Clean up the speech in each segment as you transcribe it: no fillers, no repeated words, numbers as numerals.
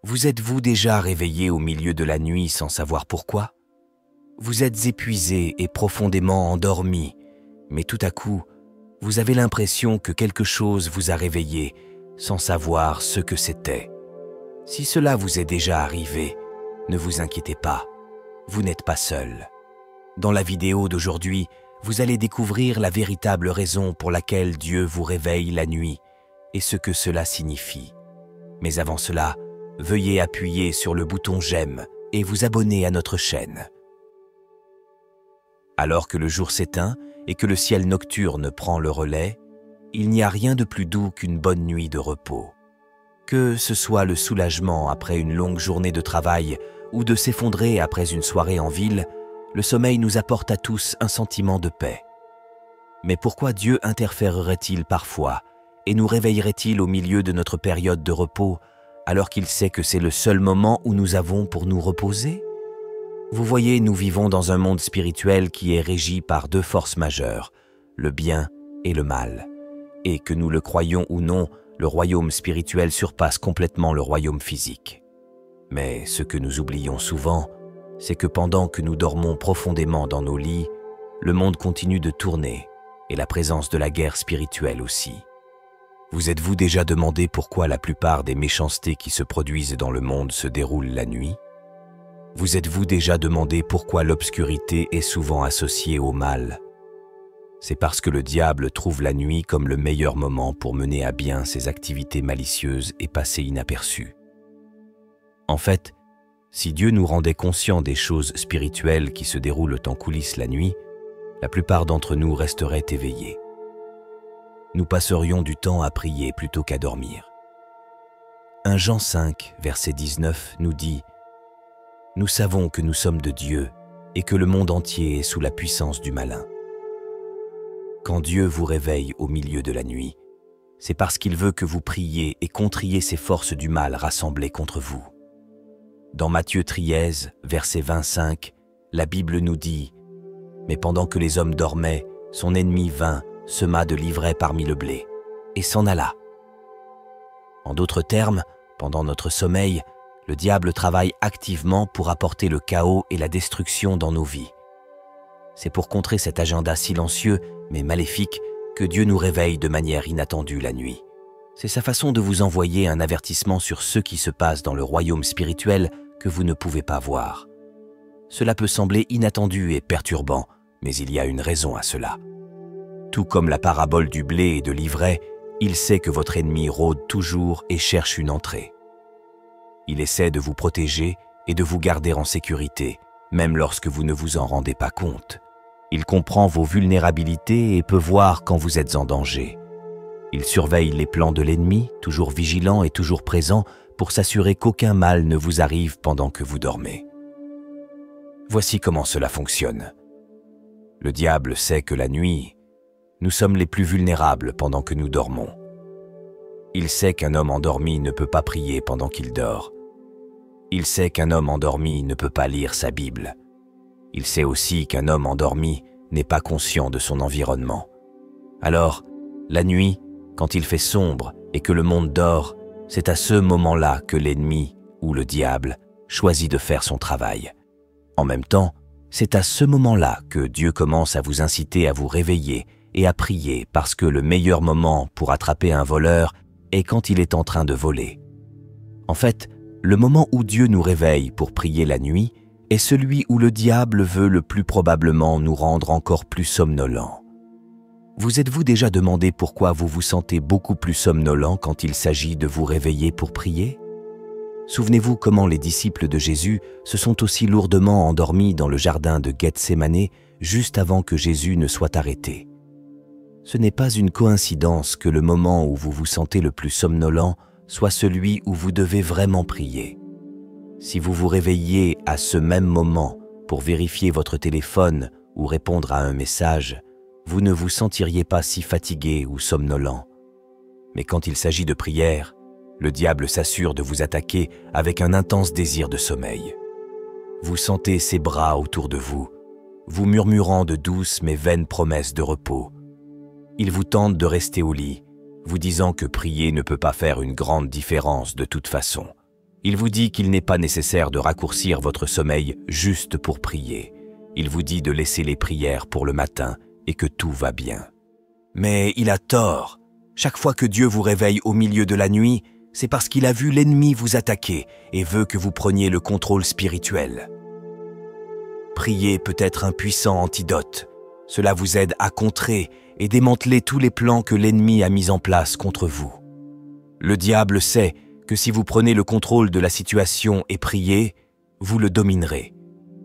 Vous êtes-vous déjà réveillé au milieu de la nuit sans savoir pourquoi? Vous êtes épuisé et profondément endormi, mais tout à coup, vous avez l'impression que quelque chose vous a réveillé sans savoir ce que c'était. Si cela vous est déjà arrivé, ne vous inquiétez pas, vous n'êtes pas seul. Dans la vidéo d'aujourd'hui, vous allez découvrir la véritable raison pour laquelle Dieu vous réveille la nuit et ce que cela signifie. Mais avant cela, veuillez appuyer sur le bouton j'aime et vous abonner à notre chaîne. Alors que le jour s'éteint et que le ciel nocturne prend le relais, il n'y a rien de plus doux qu'une bonne nuit de repos. Que ce soit le soulagement après une longue journée de travail ou de s'effondrer après une soirée en ville, le sommeil nous apporte à tous un sentiment de paix. Mais pourquoi Dieu interférerait-il parfois et nous réveillerait-il au milieu de notre période de repos alors qu'il sait que c'est le seul moment où nous avons pour nous reposer? Vous voyez, nous vivons dans un monde spirituel qui est régi par deux forces majeures, le bien et le mal. Et que nous le croyions ou non, le royaume spirituel surpasse complètement le royaume physique. Mais ce que nous oublions souvent, c'est que pendant que nous dormons profondément dans nos lits, le monde continue de tourner et la présence de la guerre spirituelle aussi. Vous êtes-vous déjà demandé pourquoi la plupart des méchancetés qui se produisent dans le monde se déroulent la nuit? Vous êtes-vous déjà demandé pourquoi l'obscurité est souvent associée au mal? C'est parce que le diable trouve la nuit comme le meilleur moment pour mener à bien ses activités malicieuses et passer inaperçues. En fait, si Dieu nous rendait conscients des choses spirituelles qui se déroulent en coulisses la nuit, la plupart d'entre nous resteraient éveillés. Nous passerions du temps à prier plutôt qu'à dormir. 1 Jean 5, verset 19 nous dit « Nous savons que nous sommes de Dieu et que le monde entier est sous la puissance du malin. » Quand Dieu vous réveille au milieu de la nuit, c'est parce qu'il veut que vous priez et contriez ces forces du mal rassemblées contre vous. Dans Matthieu 13, verset 25, la Bible nous dit « Mais pendant que les hommes dormaient, son ennemi vint, sema de l'ivraie parmi le blé, et s'en alla. » En d'autres termes, pendant notre sommeil, le diable travaille activement pour apporter le chaos et la destruction dans nos vies. C'est pour contrer cet agenda silencieux mais maléfique que Dieu nous réveille de manière inattendue la nuit. C'est sa façon de vous envoyer un avertissement sur ce qui se passe dans le royaume spirituel que vous ne pouvez pas voir. Cela peut sembler inattendu et perturbant, mais il y a une raison à cela. Tout comme la parabole du blé et de l'ivraie, il sait que votre ennemi rôde toujours et cherche une entrée. Il essaie de vous protéger et de vous garder en sécurité, même lorsque vous ne vous en rendez pas compte. Il comprend vos vulnérabilités et peut voir quand vous êtes en danger. Il surveille les plans de l'ennemi, toujours vigilant et toujours présent, pour s'assurer qu'aucun mal ne vous arrive pendant que vous dormez. Voici comment cela fonctionne. Le diable sait que la nuit, nous sommes les plus vulnérables pendant que nous dormons. Il sait qu'un homme endormi ne peut pas prier pendant qu'il dort. Il sait qu'un homme endormi ne peut pas lire sa Bible. Il sait aussi qu'un homme endormi n'est pas conscient de son environnement. Alors, la nuit, quand il fait sombre et que le monde dort, c'est à ce moment-là que l'ennemi, ou le diable, choisit de faire son travail. En même temps, c'est à ce moment-là que Dieu commence à vous inciter à vous réveiller et à prier parce que le meilleur moment pour attraper un voleur est quand il est en train de voler. En fait, le moment où Dieu nous réveille pour prier la nuit est celui où le diable veut le plus probablement nous rendre encore plus somnolents. Vous êtes-vous déjà demandé pourquoi vous vous sentez beaucoup plus somnolent quand il s'agit de vous réveiller pour prier? Souvenez-vous comment les disciples de Jésus se sont aussi lourdement endormis dans le jardin de Gethsémanée juste avant que Jésus ne soit arrêté. Ce n'est pas une coïncidence que le moment où vous vous sentez le plus somnolent soit celui où vous devez vraiment prier. Si vous vous réveillez à ce même moment pour vérifier votre téléphone ou répondre à un message, vous ne vous sentiriez pas si fatigué ou somnolent. Mais quand il s'agit de prière, le diable s'assure de vous attaquer avec un intense désir de sommeil. Vous sentez ses bras autour de vous, vous murmurant de douces mais vaines promesses de repos. Il vous tente de rester au lit, vous disant que prier ne peut pas faire une grande différence de toute façon, Il vous dit qu'il n'est pas nécessaire de raccourcir votre sommeil juste pour prier. Il vous dit de laisser les prières pour le matin et que tout va bien. Mais il a tort. Chaque fois que Dieu vous réveille au milieu de la nuit, c'est parce qu'il a vu l'ennemi vous attaquer et veut que vous preniez le contrôle spirituel. Prier peut être un puissant antidote. Cela vous aide à contrer et démanteler tous les plans que l'ennemi a mis en place contre vous. Le diable sait que si vous prenez le contrôle de la situation et priez, vous le dominerez.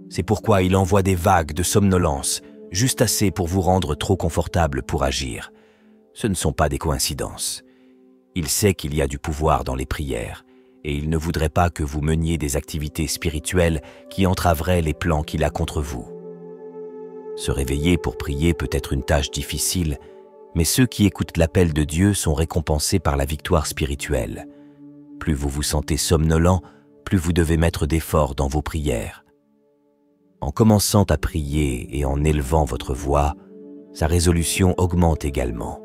C'est pourquoi il envoie des vagues de somnolence, juste assez pour vous rendre trop confortable pour agir. Ce ne sont pas des coïncidences. Il sait qu'il y a du pouvoir dans les prières, et il ne voudrait pas que vous meniez des activités spirituelles qui entraveraient les plans qu'il a contre vous. Se réveiller pour prier peut être une tâche difficile, mais ceux qui écoutent l'appel de Dieu sont récompensés par la victoire spirituelle. Plus vous vous sentez somnolent, plus vous devez mettre d'efforts dans vos prières. En commençant à prier et en élevant votre voix, sa résolution augmente également.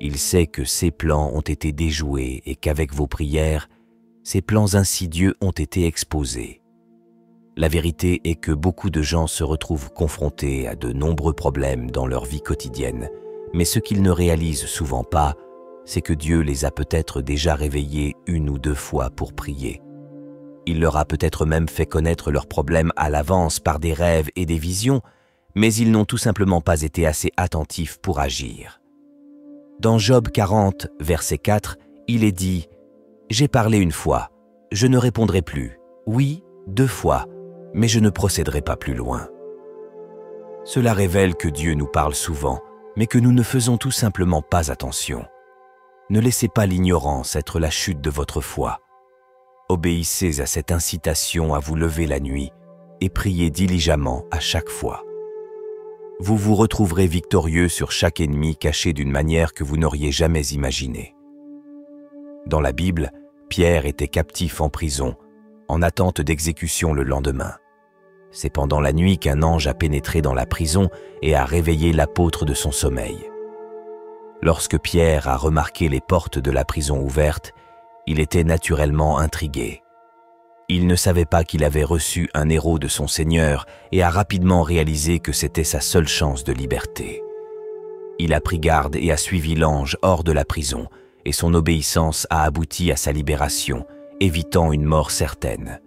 Il sait que ses plans ont été déjoués et qu'avec vos prières, ces plans insidieux ont été exposés. La vérité est que beaucoup de gens se retrouvent confrontés à de nombreux problèmes dans leur vie quotidienne, mais ce qu'ils ne réalisent souvent pas, c'est que Dieu les a peut-être déjà réveillés 1 ou 2 fois pour prier. Il leur a peut-être même fait connaître leurs problèmes à l'avance par des rêves et des visions, mais ils n'ont tout simplement pas été assez attentifs pour agir. Dans Job 40, verset 4, il est dit « J'ai parlé 1 fois, je ne répondrai plus. Oui, 2 fois, mais je ne procéderai pas plus loin. » Cela révèle que Dieu nous parle souvent, mais que nous ne faisons tout simplement pas attention. Ne laissez pas l'ignorance être la chute de votre foi. Obéissez à cette incitation à vous lever la nuit et priez diligemment à chaque fois. Vous vous retrouverez victorieux sur chaque ennemi caché d'une manière que vous n'auriez jamais imaginée. Dans la Bible, Pierre était captif en prison, en attente d'exécution le lendemain. C'est pendant la nuit qu'un ange a pénétré dans la prison et a réveillé l'apôtre de son sommeil. Lorsque Pierre a remarqué les portes de la prison ouvertes, il était naturellement intrigué. Il ne savait pas qu'il avait reçu un héros de son Seigneur et a rapidement réalisé que c'était sa seule chance de liberté. Il a pris garde et a suivi l'ange hors de la prison, et son obéissance a abouti à sa libération, évitant une mort certaine.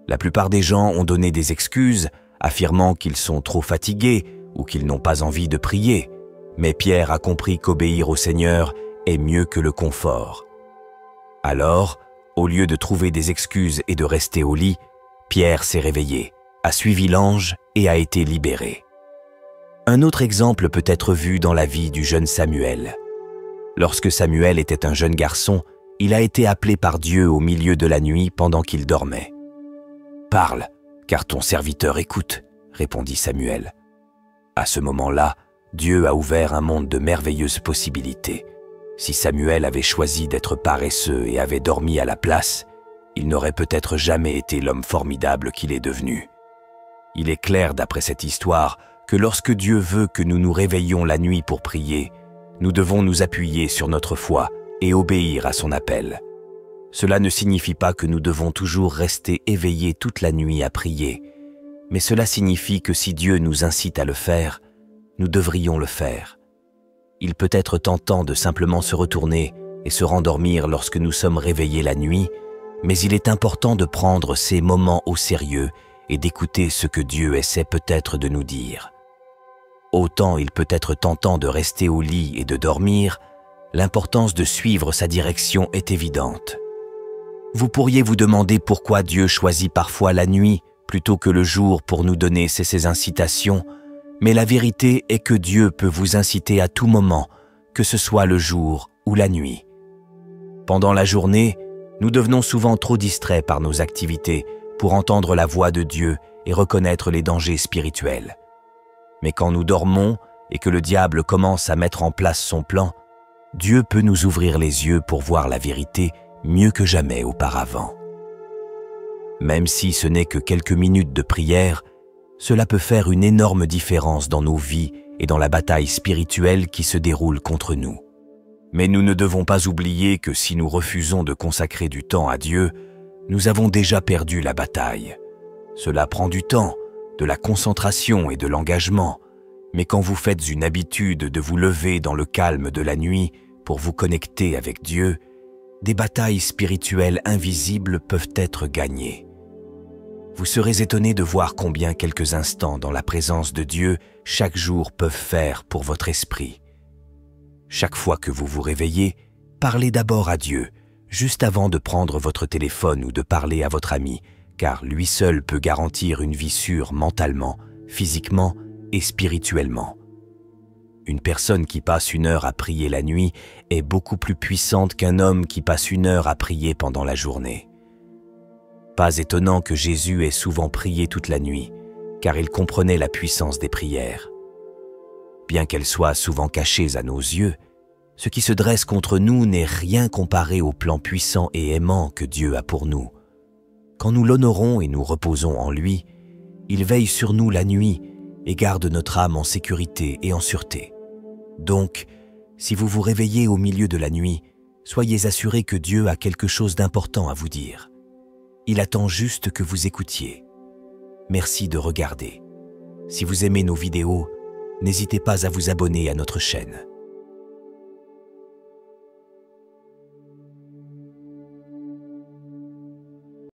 La plupart des gens ont donné des excuses, affirmant qu'ils sont trop fatigués ou qu'ils n'ont pas envie de prier, mais Pierre a compris qu'obéir au Seigneur est mieux que le confort. Alors, au lieu de trouver des excuses et de rester au lit, Pierre s'est réveillé, a suivi l'ange et a été libéré. Un autre exemple peut être vu dans la vie du jeune Samuel. Lorsque Samuel était un jeune garçon, il a été appelé par Dieu au milieu de la nuit pendant qu'il dormait. « Parle, car ton serviteur écoute, » répondit Samuel. À ce moment-là, Dieu a ouvert un monde de merveilleuses possibilités. Si Samuel avait choisi d'être paresseux et avait dormi à la place, il n'aurait peut-être jamais été l'homme formidable qu'il est devenu. Il est clair d'après cette histoire que lorsque Dieu veut que nous nous réveillions la nuit pour prier, nous devons nous appuyer sur notre foi et obéir à son appel. Cela ne signifie pas que nous devons toujours rester éveillés toute la nuit à prier, mais cela signifie que si Dieu nous incite à le faire, nous devrions le faire. Il peut être tentant de simplement se retourner et se rendormir lorsque nous sommes réveillés la nuit, mais il est important de prendre ces moments au sérieux et d'écouter ce que Dieu essaie peut-être de nous dire. Autant il peut être tentant de rester au lit et de dormir, l'importance de suivre sa direction est évidente. Vous pourriez vous demander pourquoi Dieu choisit parfois la nuit plutôt que le jour pour nous donner ces incitations, mais la vérité est que Dieu peut vous inciter à tout moment, que ce soit le jour ou la nuit. Pendant la journée, nous devenons souvent trop distraits par nos activités pour entendre la voix de Dieu et reconnaître les dangers spirituels. Mais quand nous dormons et que le diable commence à mettre en place son plan, Dieu peut nous ouvrir les yeux pour voir la vérité mieux que jamais auparavant. Même si ce n'est que quelques minutes de prière, cela peut faire une énorme différence dans nos vies et dans la bataille spirituelle qui se déroule contre nous. Mais nous ne devons pas oublier que si nous refusons de consacrer du temps à Dieu, Nous avons déjà perdu la bataille. Cela prend du temps, de la concentration et de l'engagement, mais quand vous faites une habitude de vous lever dans le calme de la nuit pour vous connecter avec Dieu, des batailles spirituelles invisibles peuvent être gagnées. Vous serez étonné de voir combien quelques instants dans la présence de Dieu chaque jour peuvent faire pour votre esprit. Chaque fois que vous vous réveillez, parlez d'abord à Dieu, juste avant de prendre votre téléphone ou de parler à votre ami, car lui seul peut garantir une vie sûre mentalement, physiquement et spirituellement. Une personne qui passe 1 heure à prier la nuit est beaucoup plus puissante qu'un homme qui passe 1 heure à prier pendant la journée. Pas étonnant que Jésus ait souvent prié toute la nuit, car il comprenait la puissance des prières. Bien qu'elles soient souvent cachées à nos yeux, ce qui se dresse contre nous n'est rien comparé au plan puissant et aimant que Dieu a pour nous. Quand nous l'honorons et nous reposons en lui, il veille sur nous la nuit et garde notre âme en sécurité et en sûreté. Donc, si vous vous réveillez au milieu de la nuit, soyez assurés que Dieu a quelque chose d'important à vous dire. Il attend juste que vous écoutiez. Merci de regarder. Si vous aimez nos vidéos, n'hésitez pas à vous abonner à notre chaîne.